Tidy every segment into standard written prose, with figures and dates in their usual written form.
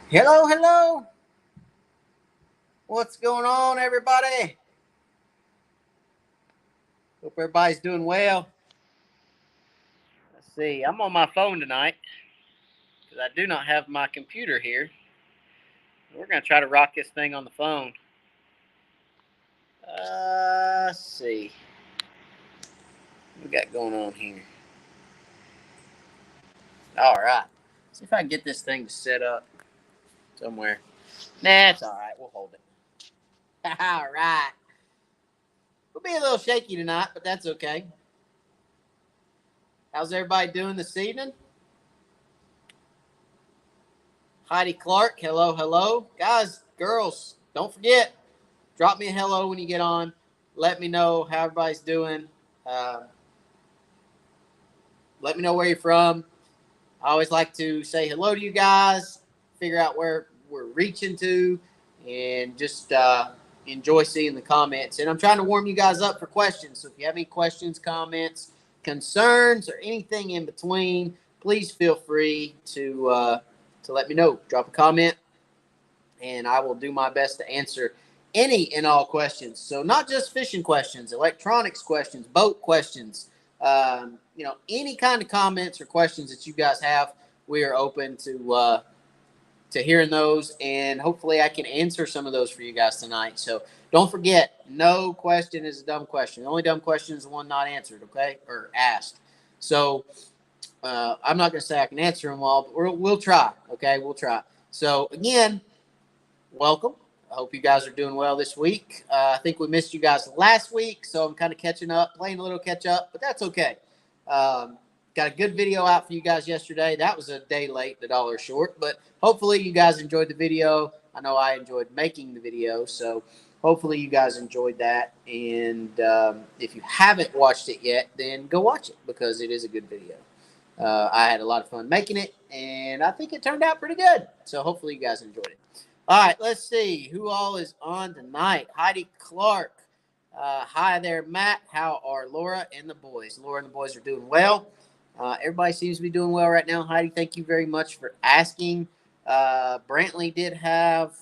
Hello, hello. What's going on, everybody? Hope everybody's doing well. Let's see. I'm on my phone tonight because I do not have my computer here. We're going to try to rock this thing on the phone. Let's see. What we got going on here? All right. See if I can get this thing to set up somewhere. Nah, it's all right. We'll hold it. All right. We'll be a little shaky tonight, but that's okay. How's everybody doing this evening? Heidi Clark, hello, hello. Guys, girls, don't forget, drop me a hello when you get on. Let me know how everybody's doing. Uh, let me know where you're from. I always like to say hello to you guys, figure out where we're reaching to, and just enjoy seeing the comments. And I'm trying to warm you guys up for questions. So if you have any questions, comments, concerns, or anything in between, please feel free to let me know. Drop a comment, and I will do my best to answer any and all questions. So not just fishing questions, electronics questions, boat questions, any kind of comments or questions that you guys have. We are open to hearing those, and hopefully I can answer some of those for you guys tonight. So don't forget, no question is a dumb question. The only dumb question is the one not answered, okay, or asked. So I'm not going to say I can answer them all, but we'll try, okay? We'll try. So again, welcome. I hope you guys are doing well this week. I think we missed you guys last week, so I'm kind of catching up, playing a little catch up, but that's okay. Got a good video out for you guys yesterday. That was a day late, the dollar short, but hopefully you guys enjoyed the video. I know I enjoyed making the video, so hopefully you guys enjoyed that. And if you haven't watched it yet, then go watch it because it is a good video. I had a lot of fun making it, and I think it turned out pretty good. So hopefully you guys enjoyed it. All right, let's see who all is on tonight. Heidi Clark. Hi there, Matt. How are Laura and the boys? Laura and the boys are doing well. Everybody seems to be doing well right now. Heidi, thank you very much for asking. Brantley did have,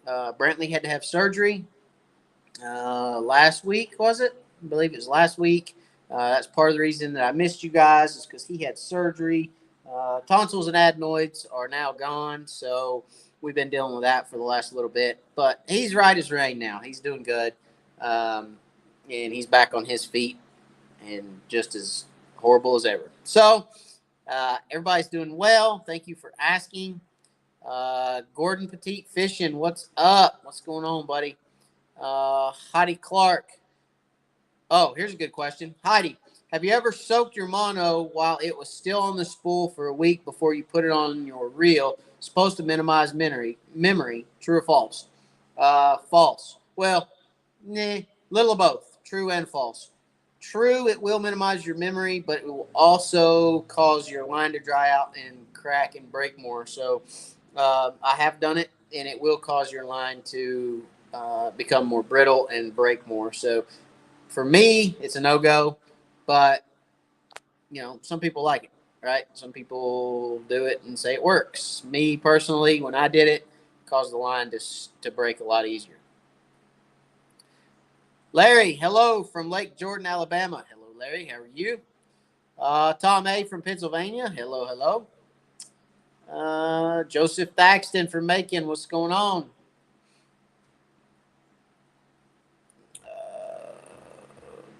Brantley had to have surgery last week, was it? I believe it was last week. That's part of the reason that I missed you guys is because he had surgery. Tonsils and adenoids are now gone, so we've been dealing with that for the last little bit. But he's right as rain now. He's doing good, and he's back on his feet and just as horrible as ever. So everybody's doing well. Thank you for asking. Gordon Petit Fishing, what's up? What's going on, buddy? Heidi Clark. Oh, here's a good question. Heidi, have you ever soaked your mono while it was still on the spool for a week before you put it on your reel? Supposed to minimize memory. True or false? False. Well, little of both. True and false. True, it will minimize your memory, but it will also cause your line to dry out and crack and break more. So I have done it, and it will cause your line to become more brittle and break more. So for me, it's a no go, but some people like it, right? Some people do it and say it works. Me personally, when I did it caused the line to break a lot easier. Larry, hello from Lake Jordan, Alabama. Hello, Larry. How are you? Tom A from Pennsylvania. Hello, hello. Joseph Thaxton from Macon. What's going on?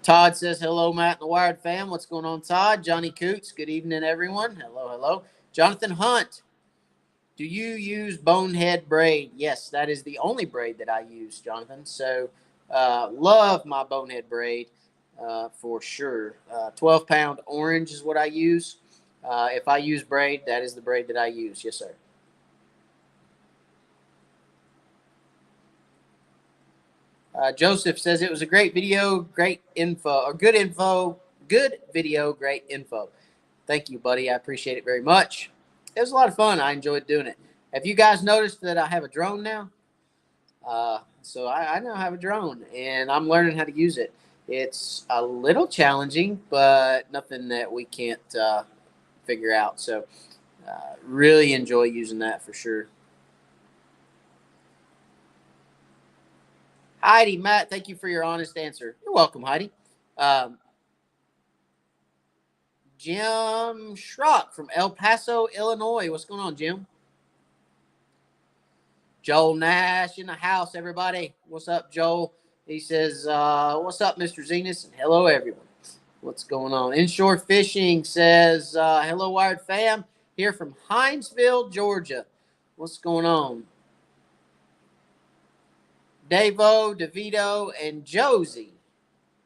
Todd says, hello, Matt and the Wired fam. What's going on, Todd? Johnny Coots, good evening, everyone. Hello, hello. Jonathan Hunt, do you use bonehead braid? Yes, that is the only braid that I use, Jonathan. So, love my bonehead braid for sure. 12-pound orange is what I use. If I use braid, that is the braid that I use. Yes, sir. Joseph says it was a great video, great info, or good info, good video, great info. Thank you, buddy. I appreciate it very much. It was a lot of fun. I enjoyed doing it. Have you guys noticed that I have a drone now? So I now have a drone, and I'm learning how to use it. It's a little challenging, but nothing that we can't figure out. So Really enjoy using that for sure. Heidi, Matt, thank you for your honest answer. You're welcome, Heidi. Jim Schrock from El Paso, Illinois. What's going on, Jim? Joel Nash in the house, everybody. What's up, Joel? He says, what's up, Mr. Zenas? And hello, everyone. What's going on? Inshore Fishing says, hello, Wired fam. Here from Hinesville, Georgia. What's going on? Davo, DeVito, and Josie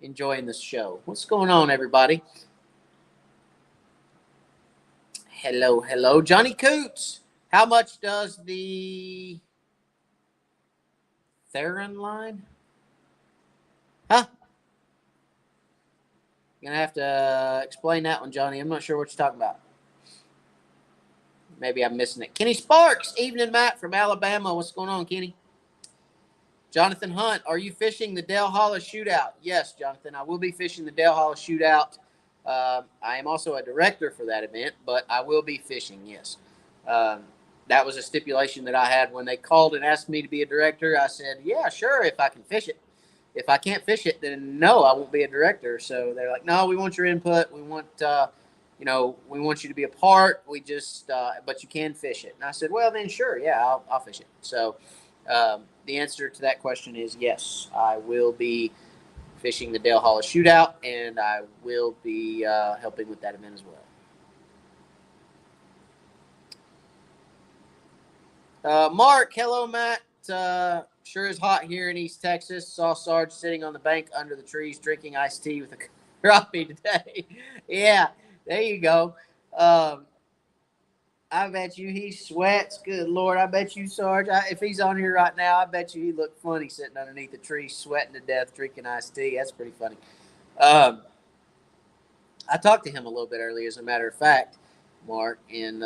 enjoying this show. What's going on, everybody? Hello, hello. Johnny Coots, how much does the Thermocline? Huh? You're going to have to explain that one, Johnny. I'm not sure what you're talking about. Maybe I'm missing it. Kenny Sparks, evening, Matt from Alabama. What's going on, Kenny? Jonathan Hunt, are you fishing the Dale Hollow Shootout? Yes, Jonathan, I will be fishing the Dale Hollow Shootout. I am also a director for that event, but I will be fishing, yes. That was a stipulation that I had when they called and asked me to be a director. I said, yeah, sure, if I can fish it. If I can't fish it, then no, I won't be a director. So they're like, no, we want your input. We want, we want you to be a part. We just, but you can fish it. And I said, well, then sure, yeah, I'll fish it. So the answer to that question is yes, I will be fishing the Dale Hollow Shootout, and I will be helping with that event as well. Mark, hello, Matt. Sure is hot here in East Texas. Saw Sarge sitting on the bank under the trees drinking iced tea with a crappie today. Yeah, there you go. I bet you he sweats. Good Lord, I bet you, Sarge. If he's on here right now, I bet you he looked funny sitting underneath the tree, sweating to death, drinking iced tea. That's pretty funny. I talked to him a little bit earlier, as a matter of fact, Mark, and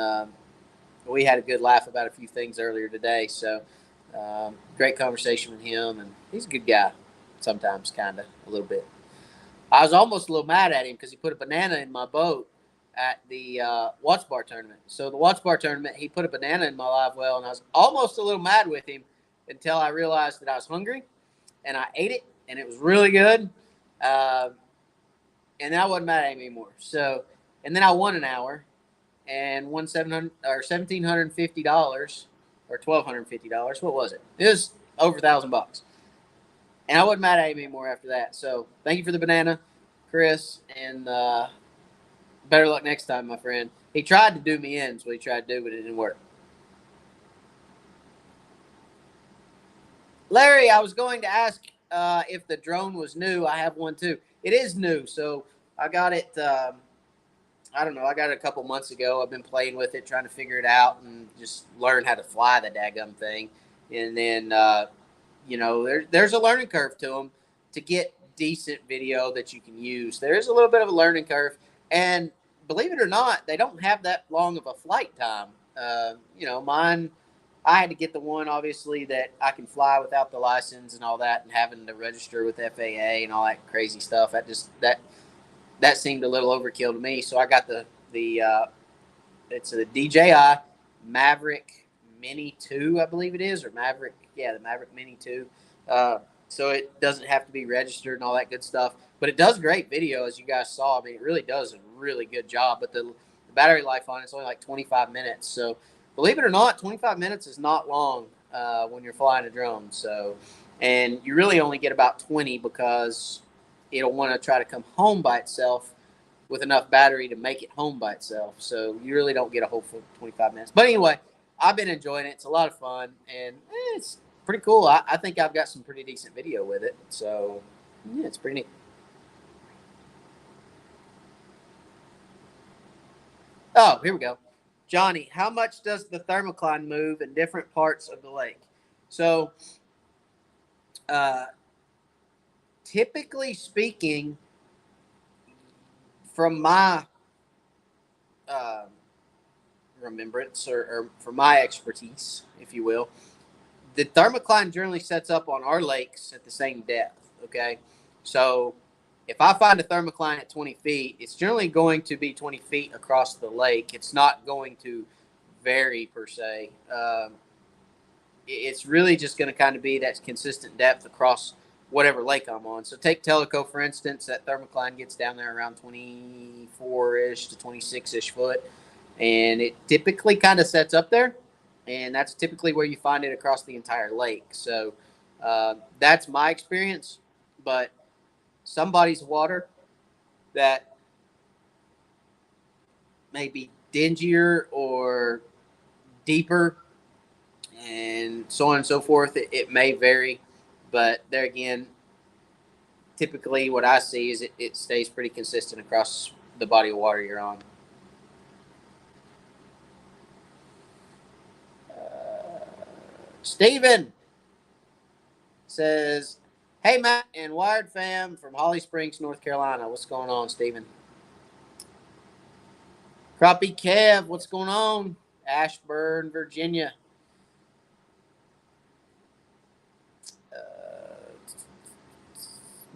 we had a good laugh about a few things earlier today. So great conversation with him, and he's a good guy sometimes, kind of, a little bit. I was almost a little mad at him because he put a banana in my boat at the Watts Bar tournament. So the Watts Bar tournament, he put a banana in my live well, and I was almost a little mad with him until I realized that I was hungry, and I ate it, and it was really good. And then I wasn't mad at him anymore. So, and then I won an hour and won $1,750 or $1,250. What was it? It was over $1,000. And I wasn't mad at him anymore after that. So thank you for the banana, Chris, and better luck next time, my friend. He tried to do me in, so he tried to do, but it didn't work. Larry, I was going to ask if the drone was new. I have one too. It is new, so I got it. I don't know. I got it a couple months ago. I've been playing with it, trying to figure it out, and just learn how to fly the daggum thing. And then, there's a learning curve to them to get decent video that you can use. There is a little bit of a learning curve, and believe it or not, they don't have that long of a flight time. Mine. I had to get the one, obviously, that I can fly without the license and all that, and having to register with FAA and all that crazy stuff. That seemed a little overkill to me. So I got the it's a DJI Maverick Mini 2, I believe it is, or Maverick, the Maverick Mini 2. So it doesn't have to be registered and all that good stuff. But it does great video, as you guys saw. I mean, it really does a really good job. But the battery life on it's only like 25 minutes. So believe it or not, 25 minutes is not long when you're flying a drone. So, and you really only get about 20 because it'll want to try to come home by itself with enough battery to make it home by itself. So you really don't get a whole full 25 minutes. But anyway, I've been enjoying it. It's a lot of fun, and it's pretty cool. I think I've got some pretty decent video with it. So, yeah, it's pretty neat. Oh, here we go. Johnny, how much does the Thermocline move in different parts of the lake? So, typically speaking, from my remembrance or from my expertise, if you will, the Thermocline generally sets up on our lakes at the same depth. Okay, so if I find a Thermocline at 20 feet, it's generally going to be 20 feet across the lake. It's not going to vary per se. It's really just going to kind of be that consistent depth across whatever lake I'm on. So take Tellico, for instance. That Thermocline gets down there around 24-ish to 26-ish foot. And it typically kind of sets up there. And that's typically where you find it across the entire lake. So that's my experience. But some bodies of water that may be dingier or deeper and so on and so forth, it may vary. But there again, typically what I see is it stays pretty consistent across the body of water you're on. Steven says, hey, Matt and Wired Fam from Holly Springs, North Carolina. What's going on, Steven? Crappie Kev, what's going on? Ashburn, Virginia.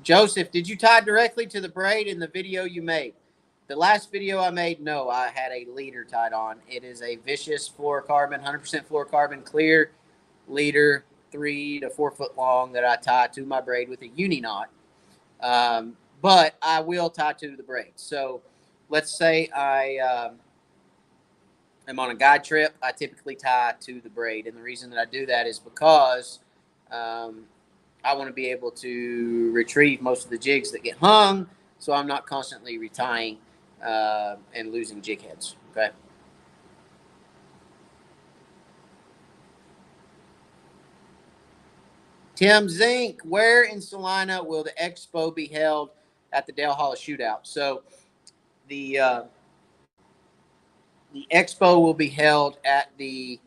Joseph, did you tie directly to the braid in the video you made? The last video I made, no, I had a leader tied on. It is a vicious fluorocarbon, 100% fluorocarbon clear leader, 3 to 4 foot long that I tie to my braid with a uni knot. But I will tie to the braid. So let's say I am on a guide trip. I typically tie to the braid. And the reason that I do that is because I want to be able to retrieve most of the jigs that get hung, so I'm not constantly retying and losing jig heads. Okay. Tim Zink, where in Salina will the expo be held at the Dale Hollow Shootout? So the expo will be held at the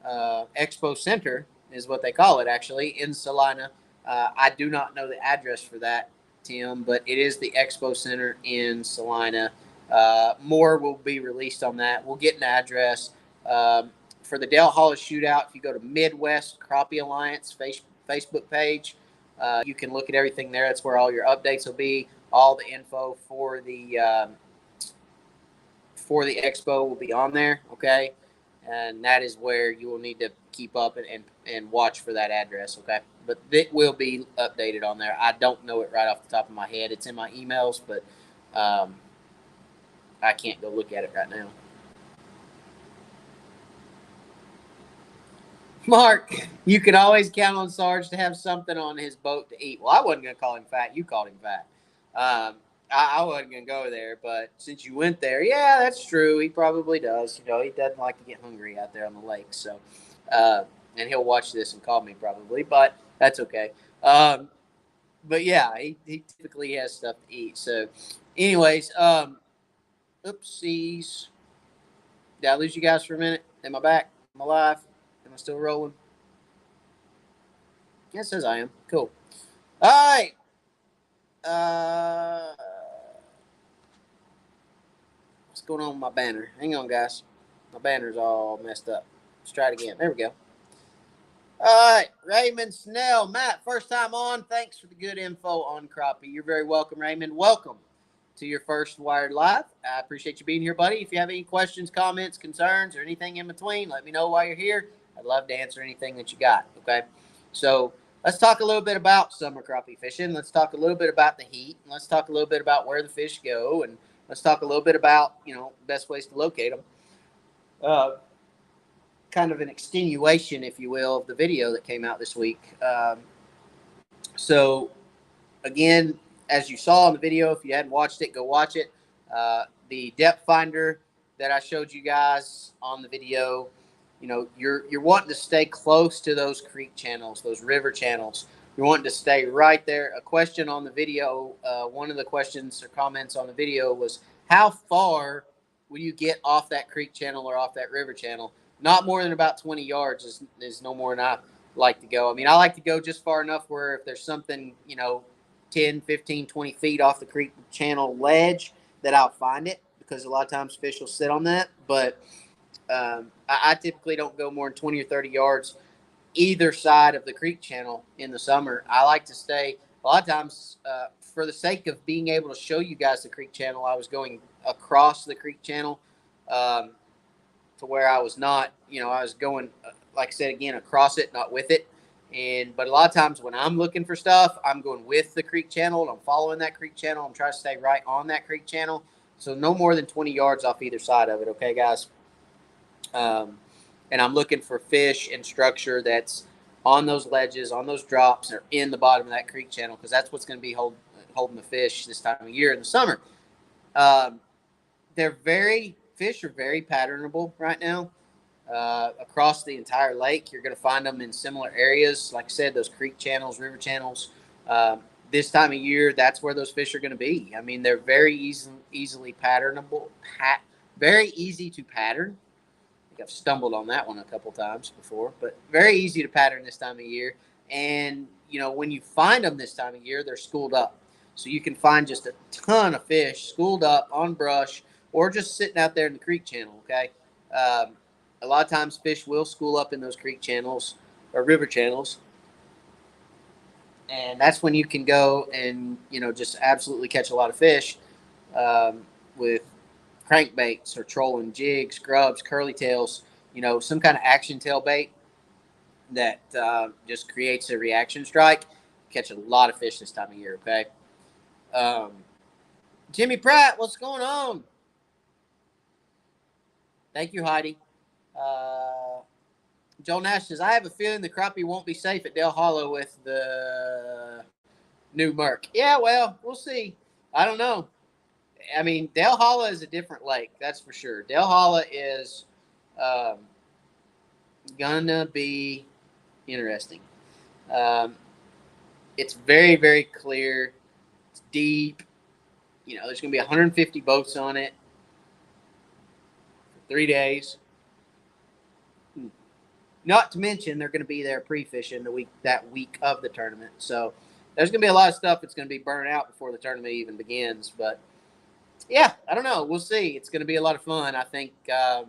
Expo Center, is what they call it, actually, in Salina. I do not know the address for that, Tim, but it is the Expo Center in Salina. More will be released on that. We'll get an address. For the Dale Hollow Shootout, if you go to Midwest Crappie Alliance Facebook page, you can look at everything there. That's where all your updates will be. All the info for the expo will be on there, okay? And that is where you will need to keep up and watch for that address, okay? But it will be updated on there. I don't know it right off the top of my head. It's in my emails, but I can't go look at it right now. Mark, you can always count on Sarge to have something on his boat to eat. Well, I wasn't going to call him fat. You called him fat. I wasn't going to go there, but since you went there, yeah, that's true. He probably does. You know, he doesn't like to get hungry out there on the lake. So, and he'll watch this and call me probably, but that's okay. But yeah, he typically has stuff to eat. So, anyways, oopsies. Did I lose you guys for a minute? Am I back? Am I alive? Am I still rolling? Yeah, it says I am. Cool. All right. What's going on with my banner? Hang on, guys. My banner's all messed up. Let's try it again. There we go. All right. Raymond Snell. Matt, first time on. Thanks for the good info on crappie. You're very welcome, Raymond. Welcome to your first Wired Live. I appreciate you being here, buddy. If you have any questions, comments, concerns, or anything in between, let me know while you're here. I'd love to answer anything that you got, okay? So let's talk a little bit about summer crappie fishing. Let's talk a little bit about the heat. And let's talk a little bit about where the fish go. And let's talk a little bit about, best ways to locate them. Kind of an extenuation, if you will, of the video that came out this week. So, again, as you saw in the video, if you hadn't watched it, go watch it. The depth finder that I showed you guys on the video, you're wanting to stay close to those creek channels, those river channels. You're wanting to stay right there. A question on the video, one of the questions or comments on the video was, how far will you get off that creek channel or off that river channel? Not more than about 20 yards is no more than I like to go. I mean, I like to go just far enough where if there's something, 10, 15, 20 feet off the creek channel ledge, that I'll find it, because a lot of times fish will sit on that. But I typically don't go more than 20 or 30 yards either side of the creek channel in the summer. I like to stay, a lot of times, for the sake of being able to show you guys the creek channel, I was going across the creek channel. to where I was not, I was going, like I said, again, across it, not with it. But a lot of times when I'm looking for stuff, I'm going with the creek channel and I'm following that creek channel. I'm trying to stay right on that creek channel. So no more than 20 yards off either side of it. Okay, guys. And I'm looking for fish and structure that's on those ledges, on those drops, or in the bottom of that creek channel, because that's what's going to be holding the fish this time of year in the summer. Um, Fish are very patternable right now. Across the entire lake, you're going to find them in similar areas. Like I said, those creek channels, river channels. This time of year, that's where those fish are going to be. I mean, they're very easily patternable, very easy to pattern. I've stumbled on that one a couple times before, but very easy to pattern this time of year. And, when you find them this time of year, they're schooled up. So you can find just a ton of fish schooled up on brush or just sitting out there in the creek channel, okay? A lot of times fish will school up in those creek channels or river channels. And that's when you can go and, just absolutely catch a lot of fish with crankbaits or trolling jigs, grubs, curly tails, some kind of action tail bait that just creates a reaction strike. Catch a lot of fish this time of year, okay? Jimmy Pratt, what's going on? Thank you, Heidi. Joel Nash says, I have a feeling the crappie won't be safe at Dale Hollow with the new Merc. Yeah, well, we'll see. I don't know. I mean, Dale Hollow is a different lake, that's for sure. Dale Hollow is gonna be interesting. It's very, very clear. It's deep. There's gonna be 150 boats on it for 3 days. Not to mention they're going to be there pre-fishing that week of the tournament. So there's going to be a lot of stuff that's going to be burned out before the tournament even begins. But yeah, I don't know. We'll see. It's going to be a lot of fun. I think, I'd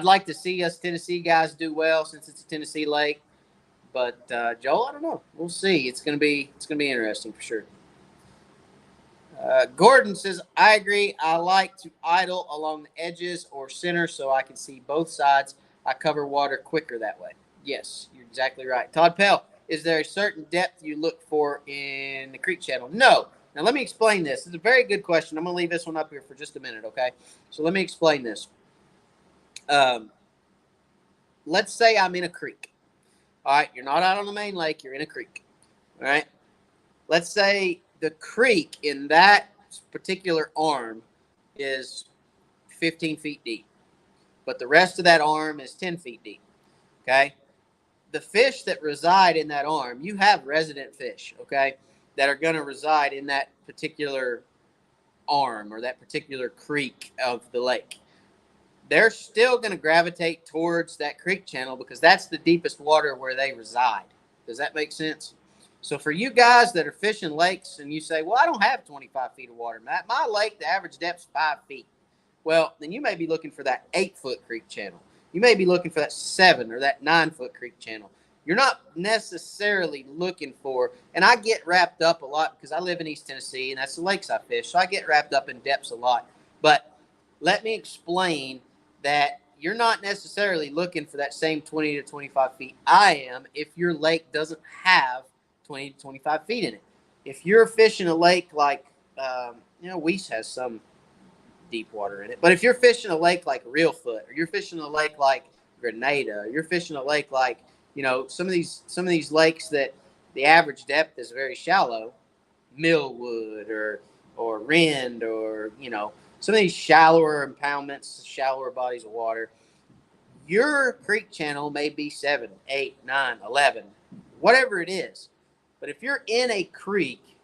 like to see us Tennessee guys do well since it's a Tennessee lake. But Joel, I don't know. We'll see. It's going to be interesting for sure. Gordon says, I agree. I like to idle along the edges or center so I can see both sides. I cover water quicker that way. Yes, you're exactly right. Todd Pell, is there a certain depth you look for in the creek channel? No. Now, let me explain this. This is a very good question. I'm going to leave this one up here for just a minute, okay? So let me explain this. Let's say I'm in a creek. All right, you're not out on the main lake. You're in a creek. All right? Let's say the creek in that particular arm is 15 feet deep, but the rest of that arm is 10 feet deep, okay? The fish that reside in that arm, you have resident fish, okay, that are going to reside in that particular arm or that particular creek of the lake. They're still going to gravitate towards that creek channel because that's the deepest water where they reside. Does that make sense? So for you guys that are fishing lakes and you say, well, I don't have 25 feet of water, Matt. My lake, the average depth is 5 feet. Well, then you may be looking for that 8-foot creek channel. You may be looking for that 7 or that 9-foot creek channel. You're not necessarily looking for, and I get wrapped up a lot because I live in East Tennessee and that's the lakes I fish. So I get wrapped up in depths a lot. But let me explain that you're not necessarily looking for that same 20 to 25 feet I am if your lake doesn't have 20 to 25 feet in it. If you're fishing a lake like, Weiss has some deep water in it, but if you're fishing a lake like Reelfoot, or you're fishing a lake like Grenada, or you're fishing a lake like, some of these lakes that the average depth is very shallow, Millwood or Rend, or, some of these shallower impoundments, shallower bodies of water, your creek channel may be 7, 8, 9, 11, whatever it is. But if you're in a creek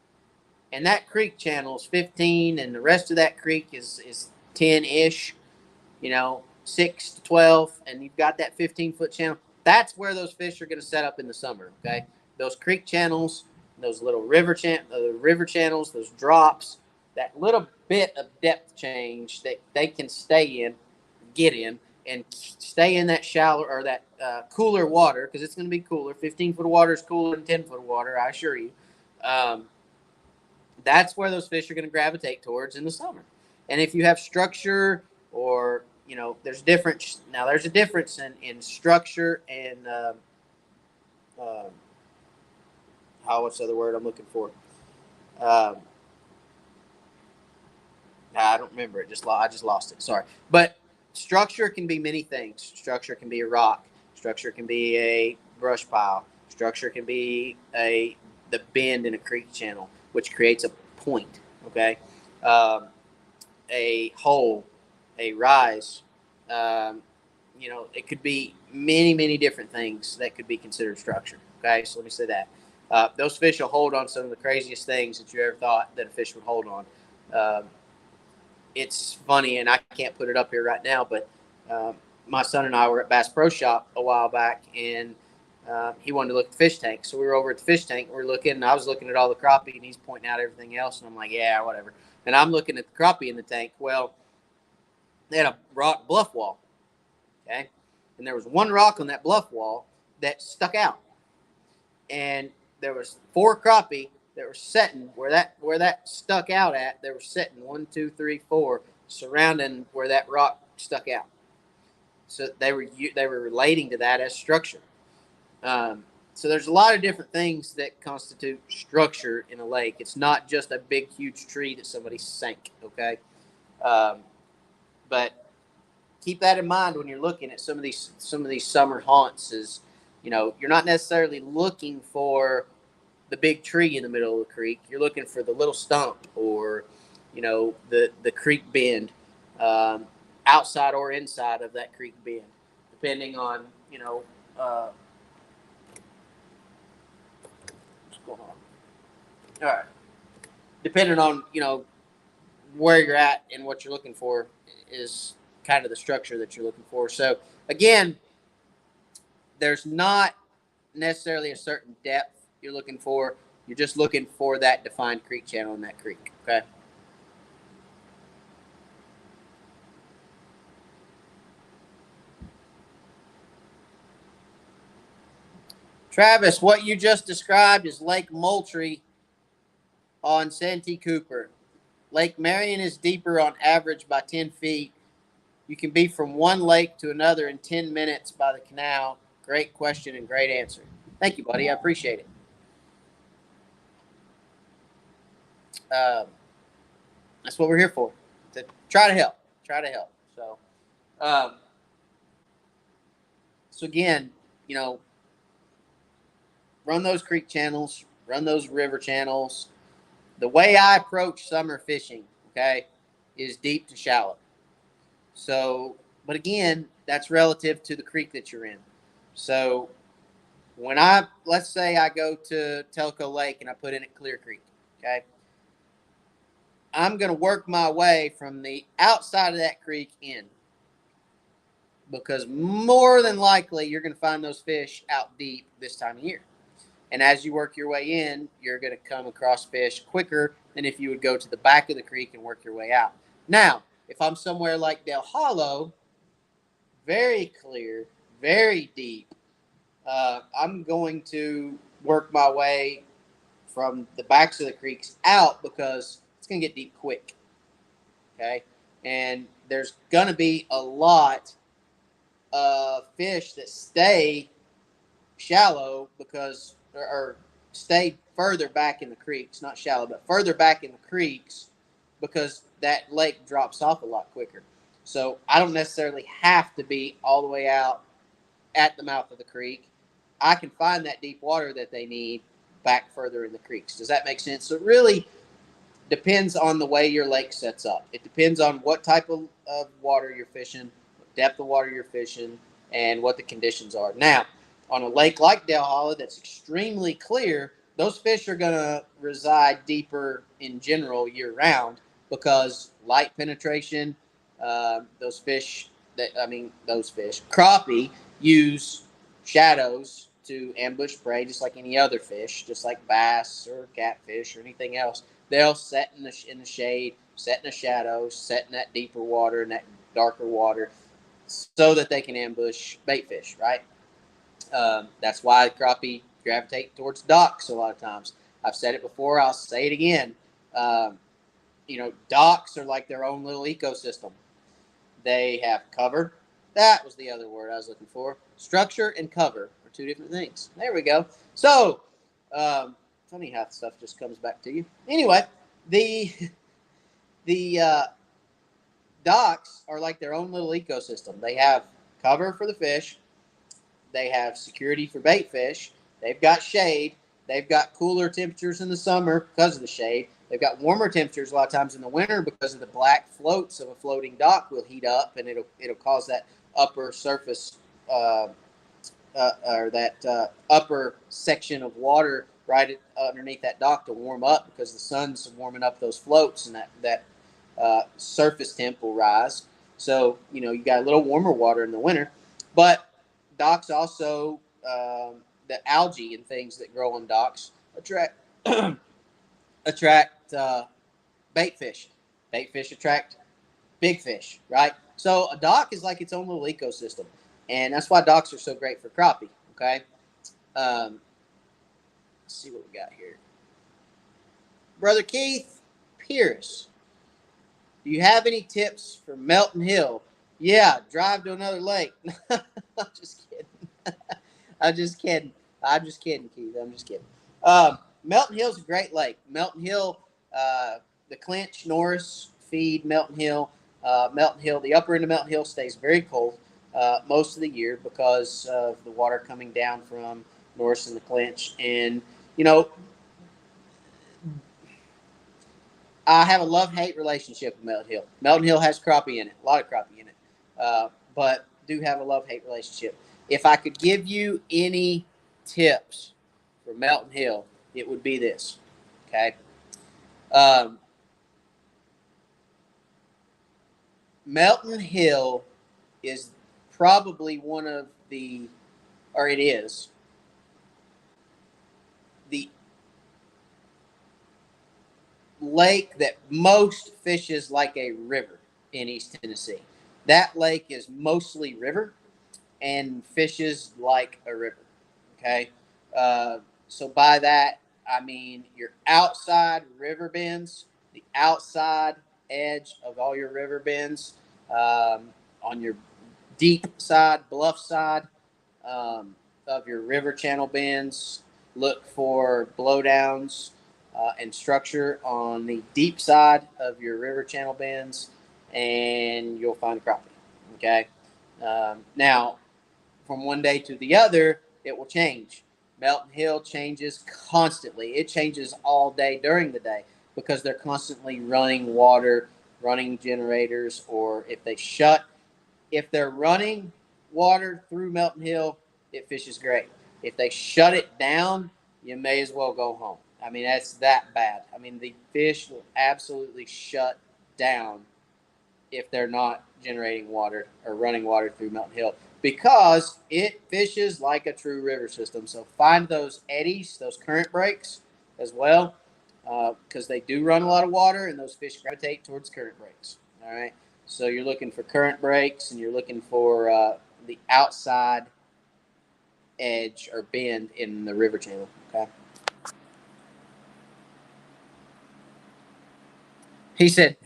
and that creek channel is 15 and the rest of that creek is 10-ish, 6 to 12, and you've got that 15-foot channel, that's where those fish are going to set up in the summer, okay? Those creek channels, those little river channels, those drops, that little bit of depth change that they can get in, and stay in that shallow or that cooler water, because it's going to be cooler. 15-foot water is cooler than 10-foot water, I assure you. That's where those fish are going to gravitate towards in the summer. And if you have structure or, there's difference. Now there's a difference in structure and what's the other word I'm looking for? Um, I don't remember it. I just lost it. Sorry. But structure can be many things. Structure can be a rock. Structure can be a brush pile. Structure can be the bend in a creek channel, which creates a point. Okay, a hole, a rise. Um, it could be many different things that could be considered structure. Okay, so let me say that. Those fish will hold on some of the craziest things that you ever thought that a fish would hold on. Um, it's funny, and I can't put it up here right now, but my son and I were at Bass Pro Shop a while back, and he wanted to look at the fish tank. So we were over at the fish tank, and we were looking, and I was looking at all the crappie, and he's pointing out everything else, and I'm like, yeah, whatever. And I'm looking at the crappie in the tank. Well, they had a rock bluff wall, okay? And there was one rock on that bluff wall that stuck out. And there was 4 crappie that were setting where that stuck out at. They were setting 1, 2, 3, 4 surrounding where that rock stuck out. So they were relating to that as structure. So there's a lot of different things that constitute structure in a lake. It's not just a big huge tree that somebody sank. Okay, but keep that in mind when you're looking at some of these summer haunts. Is you're not necessarily looking for the big tree in the middle of the creek. You're looking for the little stump or the creek bend, outside or inside of that creek bend, depending on what's going on. All right, depending on where you're at and what you're looking for is kind of the structure that you're looking for. So again, there's not necessarily a certain depth you're looking for. You're just looking for that defined creek channel in that creek. Okay. Travis, what you just described is Lake Moultrie on Santee Cooper. Lake Marion is deeper on average by 10 feet. You can be from one lake to another in 10 minutes by the canal. Great question and great answer. Thank you, buddy. I appreciate it. That's what we're here for, to try to help. Um, so again, run those creek channels, run those river channels. The way I approach summer fishing, okay, is deep to shallow. So, but again, that's relative to the creek that you're in. So let's say I go to Telco Lake and I put in at Clear Creek, okay, I'm going to work my way from the outside of that creek in, because more than likely you're going to find those fish out deep this time of year. And as you work your way in, you're going to come across fish quicker than if you would go to the back of the creek and work your way out. Now, if I'm somewhere like Del Hollow, very clear, very deep, I'm going to work my way from the backs of the creeks out, because it's going to get deep quick. Okay. And there's going to be a lot of fish that stay shallow or stay further back in the creeks, not shallow, but further back in the creeks, because that lake drops off a lot quicker. So I don't necessarily have to be all the way out at the mouth of the creek. I can find that deep water that they need back further in the creeks. Does that make sense? So it really depends on the way your lake sets up. It depends on what type of water you're fishing, what depth of water you're fishing, and what the conditions are. Now, on a lake like Del Hollow that's extremely clear, those fish are going to reside deeper in general year round, because light penetration, crappie use shadows to ambush prey, just like any other fish, just like bass or catfish or anything else. They'll set in the shade, set in the shadows, set in that deeper water and that darker water, so that they can ambush bait fish, right? That's why crappie gravitate towards docks a lot of times. I've said it before, I'll say it again. Docks are like their own little ecosystem. They have cover. That was the other word I was looking for. Structure and cover are two different things. There we go. So, funny how stuff just comes back to you. Anyway, the the docks are like their own little ecosystem. They have cover for the fish. They have security for bait fish. They've got shade. They've got cooler temperatures in the summer because of the shade. They've got warmer temperatures a lot of times in the winter because of the black floats of a floating dock will heat up and it'll cause that upper surface or that upper section of water right underneath that dock to warm up because the sun's warming up those floats and that surface temp will rise. So you got a little warmer water in the winter, but docks also the algae and things that grow on docks attract attract bait fish. Bait fish attract big fish, right? So a dock is like its own little ecosystem, and that's why docks are so great for crappie. Okay, let's see what we got here. Brother Keith Pierce, do you have any tips for Melton Hill? Yeah, drive to another lake. I'm just kidding. I'm just kidding. I'm just kidding, Keith. I'm just kidding. Melton Hill's a great lake. Melton Hill, the Clinch, Norris feed Melton Hill. Melton Hill, the upper end of Melton Hill stays very cold most of the year because of the water coming down from Norris and the Clinch. And, I have a love-hate relationship with Melton Hill. Melton Hill has crappie in it, a lot of crappie in it, but do have a love-hate relationship. If I could give you any tips for Melton Hill, it would be this, okay? Melton Hill is probably one of the, or it is, the lake that most fishes like a river in East Tennessee. That lake is mostly river and fishes like a river. Okay. So by that, I mean your outside river bends, the outside edge of all your river bends, on your deep side, bluff side of your river channel bends. Look for blowdowns and structure on the deep side of your river channel bends, and you'll find crappie. Okay. Now, from one day to the other, it will change. Melton Hill changes constantly. It changes all day during the day because they're constantly running water, running generators, or if they're running water through Melton Hill, it fishes great. If they shut it down, you may as well go home. I mean, that's that bad. I mean, the fish will absolutely shut down if they're not generating water or running water through Melton Hill because it fishes like a true river system. So find those eddies, those current breaks as well, because they do run a lot of water and those fish gravitate towards current breaks. All right. So you're looking for current breaks and you're looking for the outside edge or bend in the river channel. Okay. He said,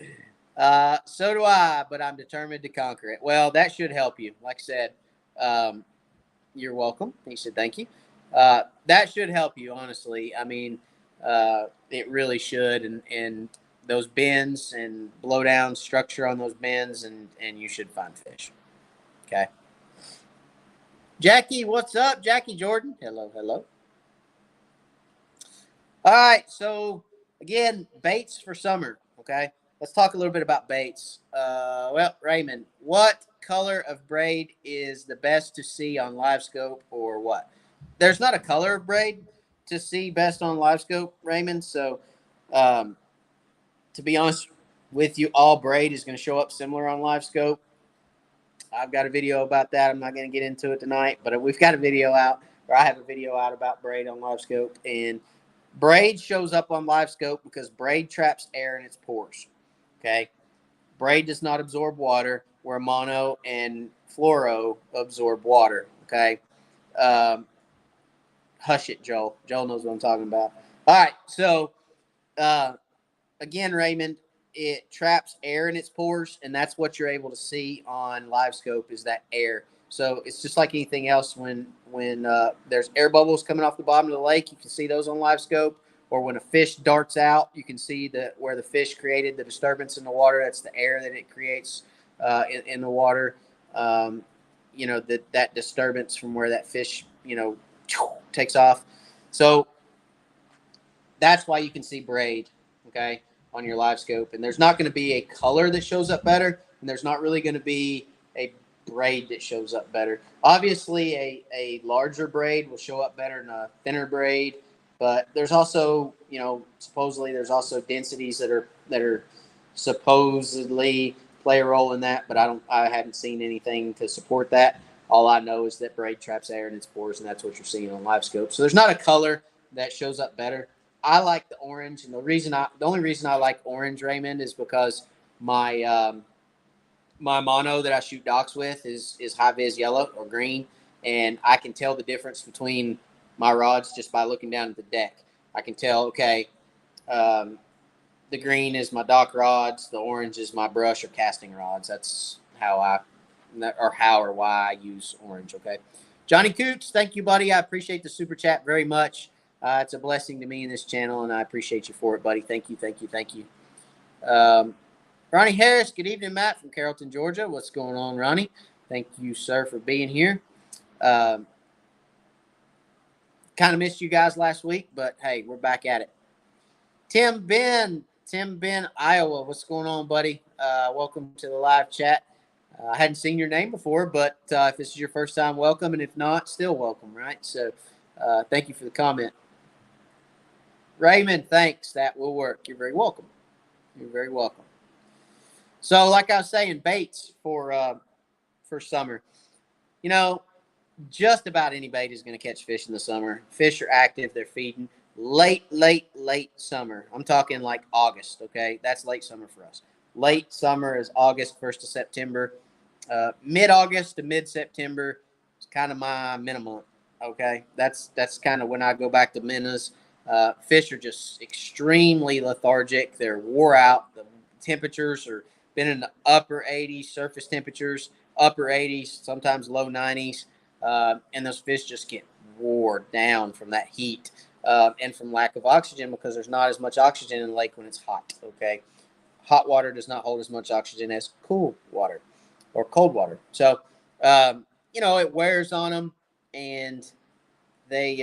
so do I, but I'm determined to conquer it. Well, that should help you. Like I said, you're welcome. He said, thank you. That should help you, honestly. I mean, it really should. And those bends and blow down structure on those bends, and you should find fish. Okay. Jackie, what's up? Jackie Jordan. Hello, hello. All right. So, again, baits for summer. Okay. Let's talk a little bit about baits. Well, Raymond, what color of braid is the best to see on live scope or what? There's not a color of braid to see best on live scope, Raymond. So, um, to be honest with you, all braid is going to show up similar on live scope. I've got a video about that. I'm not going to get into it tonight, but we've got a video out, or I have a video out about braid on live scope. And braid shows up on live scope because braid traps air in its pores. Okay. Braid does not absorb water, where mono and fluoro absorb water. Okay. Um, Hush it, Joel. Joel knows what I'm talking about. All right. So, again, Raymond, it traps air in its pores, and that's what you're able to see on live scope is that air. So it's just like anything else. When there's air bubbles coming off the bottom of the lake, you can see those on live scope. Or when a fish darts out, you can see where the fish created the disturbance in the water. That's the air that it creates in the water. That disturbance from where that fish takes off. So that's why you can see braid, okay, on your live scope. And there's not going to be a color that shows up better, and there's not really going to be a braid that shows up better. Obviously, a larger braid will show up better than a thinner braid, but there's also, supposedly there's also densities that are supposedly play a role in that, but I haven't seen anything to support that. All I know is that braid traps air in its pores, and that's what you're seeing on live scope. So there's not a color that shows up better. I like the orange, and the only reason I like orange, Raymond, is because my my mono that I shoot docks with is high vis yellow or green, and I can tell the difference between my rods just by looking down at the deck. I can tell, okay, the green is my dock rods, the orange is my brush or casting rods. That's how or why I use orange. Okay, Johnny Coots, thank you, buddy. I appreciate the super chat very much. It's a blessing to me in this channel, and I appreciate you for it, buddy. Thank you, thank you, thank you. Ronnie Harris, good evening, Matt from Carrollton, Georgia. What's going on, Ronnie? Thank you, sir, for being here. Kind of missed you guys last week, but hey, we're back at it. Tim Ben, Iowa. What's going on, buddy? Welcome to the live chat. I hadn't seen your name before, but if this is your first time, welcome. And if not, still welcome, right? So thank you for the comment. Raymond, thanks. That will work. You're very welcome. You're very welcome. So, like I was saying, baits for summer. Just about any bait is going to catch fish in the summer. Fish are active. They're feeding. Late summer. I'm talking like August, okay? That's late summer for us. Late summer is August, 1st of September. Mid-August to mid-September is kind of my minimum, okay? That's kind of when I go back to minnows. Fish are just extremely lethargic. They're wore out. The temperatures are been in the upper 80s, surface temperatures, upper 80s, sometimes low 90s. And those fish just get wore down from that heat and from lack of oxygen because there's not as much oxygen in the lake when it's hot, okay? Hot water does not hold as much oxygen as cool water or cold water. So, it wears on them, and they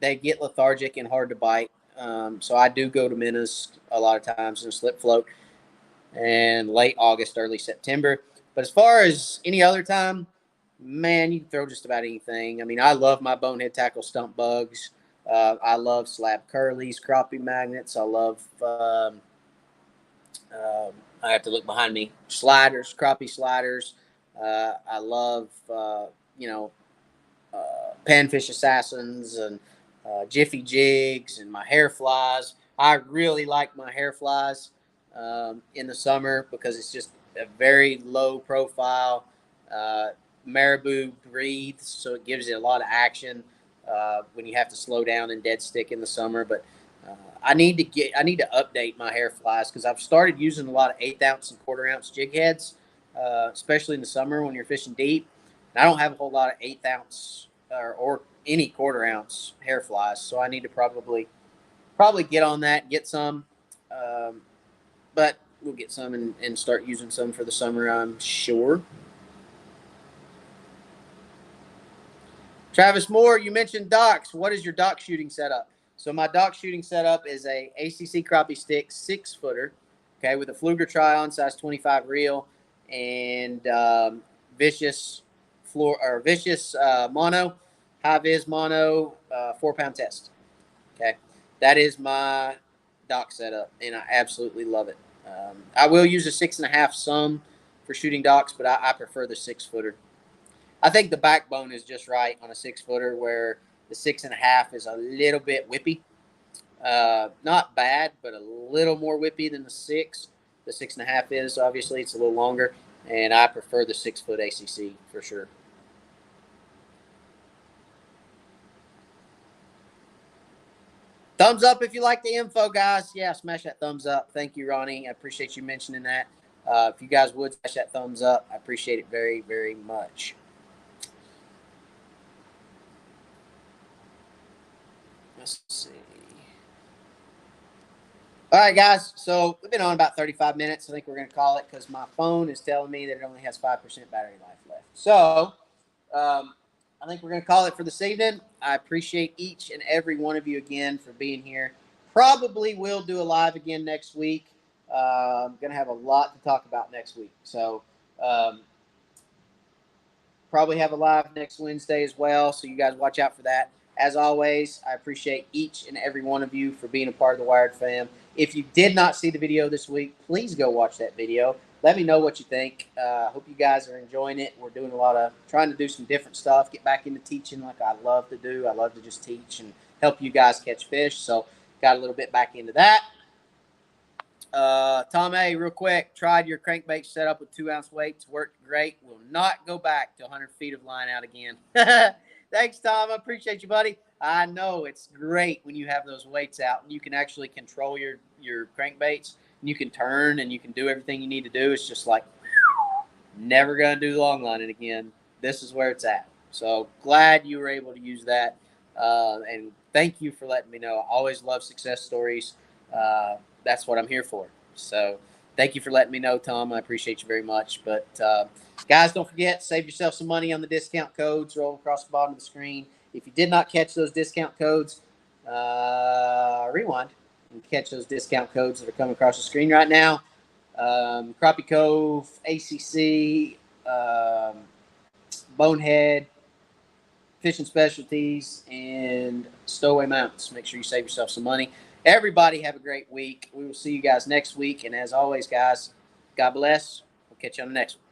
get lethargic and hard to bite. So I do go to minnows a lot of times in a slip float and late August, early September. But as far as any other time, man, you can throw just about anything. I mean, I love my bonehead tackle stump bugs. I love slab curlies, crappie magnets. I love, I have to look behind me, sliders, crappie sliders. I love, panfish assassins and jiffy jigs and my hair flies. I really like my hair flies in the summer because it's just a very low profile. Marabou breathes, so it gives it a lot of action when you have to slow down and dead stick in the summer. But I need to update my hair flies because I've started using a lot of 1/8 ounce and 1/4 ounce jig heads, especially in the summer when you're fishing deep. And I don't have a whole lot of 1/8 ounce or any 1/4 ounce hair flies, so I need to probably get on that, get some. But we'll get some and start using some for the summer, I'm sure. Travis Moore, you mentioned docks. What is your dock shooting setup? So my dock shooting setup is a ACC crappie stick 6-footer, okay, with a Fluger Try-On size 25 reel and vicious mono, high vis mono, 4-pound test. Okay, that is my dock setup, and I absolutely love it. I will use a 6.5 some for shooting docks, but I prefer the 6-footer. I think the backbone is just right on a 6-footer, where the 6.5 is a little bit whippy. Not bad, but a little more whippy than the 6. The 6.5 is, obviously, it's a little longer, and I prefer the 6-foot ACC for sure. Thumbs up if you like the info, guys. Yeah, smash that thumbs up. Thank you, Ronnie. I appreciate you mentioning that. If you guys would smash that thumbs up, I appreciate it very, very much. Let's see. All right, guys. So we've been on about 35 minutes. I think we're going to call it because my phone is telling me that it only has 5% battery life left. So I think we're going to call it for this evening. I appreciate each and every one of you again for being here. Probably will do a live again next week. I'm going to have a lot to talk about next week. So probably have a live next Wednesday as well. So you guys watch out for that. As always, I appreciate each and every one of you for being a part of the Wired fam. If you did not see the video this week, please go watch that video. Let me know what you think. Hope you guys are enjoying it. We're doing a lot of trying to do some different stuff, get back into teaching like I love to do. I love to just teach and help you guys catch fish. So got a little bit back into that. Tom A, real quick, tried your crankbait setup with 2-ounce weights. Worked great. Will not go back to 100 feet of line out again. Thanks, Tom. I appreciate you, buddy. I know it's great when you have those weights out and you can actually control your crankbaits and you can turn and you can do everything you need to do. It's just like, never going to do long lining again. This is where it's at. So glad you were able to use that. And thank you for letting me know. I always love success stories. That's what I'm here for. So thank you for letting me know, Tom. I appreciate you very much. But guys, don't forget, save yourself some money on the discount codes. Roll across the bottom of the screen. If you did not catch those discount codes, rewind and catch those discount codes that are coming across the screen right now. Crappie Cove, ACC, Bonehead, Fishing Specialties, and Stowaway Mounts. Make sure you save yourself some money. Everybody have a great week. We will see you guys next week. And as always, guys, God bless. We'll catch you on the next one.